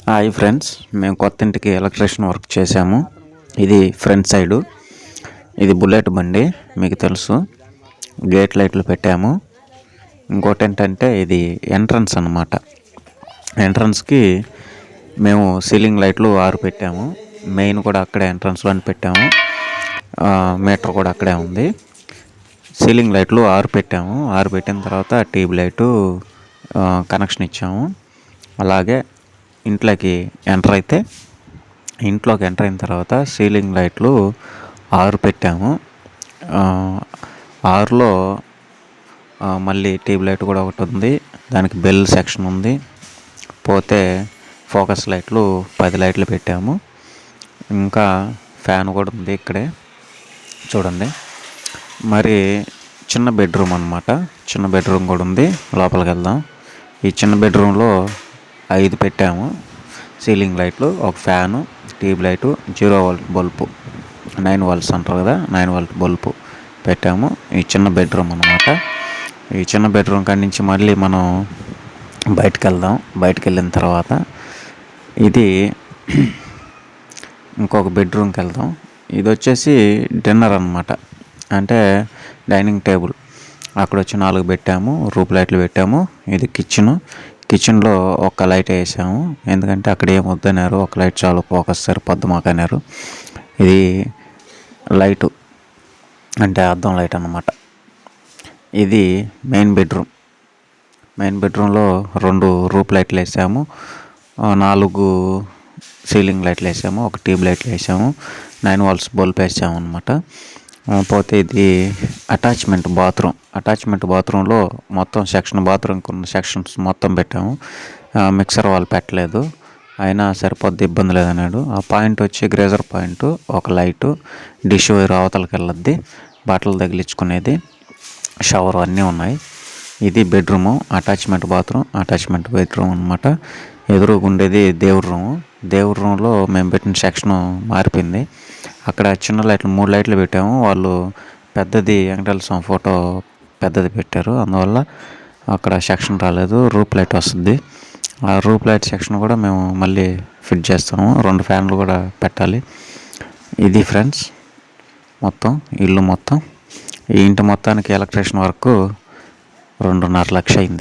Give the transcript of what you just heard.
Hi friends, మేము కొత్త ఇంటికి ఎలక్ట్రీషియన్ వర్క్ చేసాము. ఇది ఫ్రంట్ సైడు, ఇది బుల్లెట్ బండి మీకు తెలుసు. గేట్ లైట్లు పెట్టాము. ఇంకోటి ఏంటంటే ఇది ఎంట్రన్స్ అన్నమాట. ఎంట్రన్స్కి మేము సీలింగ్ లైట్లు 6 పెట్టాము. మెయిన్ కూడా అక్కడే ఎంట్రన్స్లోని పెట్టాము. మీటర్ కూడా అక్కడే ఉంది. సీలింగ్ లైట్లు 6 పెట్టాము. 6 పెట్టిన తర్వాత ట్యూబ్ లైటు కనెక్షన్ ఇచ్చాము. అలాగే ఇంట్లోకి ఎంటర్ అయిన తర్వాత సీలింగ్ లైట్లు 6 పెట్టాము. 6లో మళ్ళీ ట్యూబ్ లైట్ కూడా ఒకటి ఉంది. దానికి బెల్ సెక్షన్ ఉంది. పోతే ఫోకస్ లైట్లు 10 లైట్లు పెట్టాము. ఇంకా ఫ్యాన్ కూడా ఉంది ఇక్కడే చూడండి. మరి చిన్న బెడ్రూమ్ అన్నమాట. చిన్న బెడ్రూమ్ కూడా ఉంది. లోపలికి వెళ్దాం. ఈ చిన్న బెడ్రూమ్లో 5 పెట్టాము సీలింగ్ లైట్లు, ఒక fan, tube light, 0 volt bulb, 9 volts అంటారు కదా, 9 వోల్ట్ బల్బు పెట్టాము. ఈ చిన్న బెడ్రూమ్ అన్నమాట. ఈ చిన్న బెడ్రూమ్ కాడి నుంచి మళ్ళీ మనం బయటకు వెళ్దాం. బయటకు వెళ్ళిన తర్వాత ఇది ఇంకొక బెడ్రూమ్కి వెళ్దాం. ఇది వచ్చేసి డిన్నర్ అన్నమాట. అంటే డైనింగ్ టేబుల్. అక్కడ వచ్చి 4 పెట్టాము, రూప్ లైట్లు పెట్టాము. ఇది కిచెన్లో ఒక లైట్ వేసాము. ఎందుకంటే అక్కడ ఏం వద్దన్నారు, ఒక లైట్ చాలు, ఫోకస్ సరిపోద్ది మాకు అన్నారు. ఇది లైటు అంటే అద్దం లైట్ అన్నమాట. ఇది మెయిన్ బెడ్రూమ్లో 2 రూప్ లైట్లు వేసాము, 4 సీలింగ్ లైట్లు వేసాము, ఒక ట్యూబ్ లైట్లు వేసాము, 9 వోల్ట్స్ బల్బ్ వేసాము అన్నమాట. పోతే ఇది అటాచ్మెంట్ బాత్రూంలో మొత్తం బాత్రూమ్కి ఉన్న సెక్షన్స్ మొత్తం పెట్టాము. మిక్సర్ వాళ్ళు పెట్టలేదు, అయినా సరిపోద్ది, ఇబ్బంది లేదన్నాడు. ఆ పాయింట్ వచ్చి గ్రేజర్ పాయింట్, ఒక లైటు, డిష్ వైర్ అవతలకి వెళ్ళద్ది, బట్టలు తగిలించుకునేది, షవర్ అన్నీ ఉన్నాయి. ఇది బెడ్రూము, అటాచ్మెంట్ బెడ్రూమ్ అన్నమాట. ఎదురుగా ఉండేది దేవుడి రూమ్లో మేము పెట్టిన సెక్షన్ మారిపోయింది. అక్కడ చిన్న లైట్లు 3 లైట్లు పెట్టాము. వాళ్ళు పెద్దది వెంకటేశ్వర స్వామి ఫోటో పెద్దది పెట్టారు. అందువల్ల అక్కడ సెక్షన్ రాలేదు, రూప్ లైట్ వస్తుంది. ఆ రూప్ లైట్ సెక్షన్ కూడా మేము మళ్ళీ ఫిట్ చేస్తాము. 2 ఫ్యాన్లు కూడా పెట్టాలి. ఇది ఫ్రెండ్స్ మొత్తం ఇల్లు మొత్తం. ఈ ఇంటి మొత్తానికి ఎలక్ట్రీషియన్ వర్క్ 2.5 లక్షలు అయింది.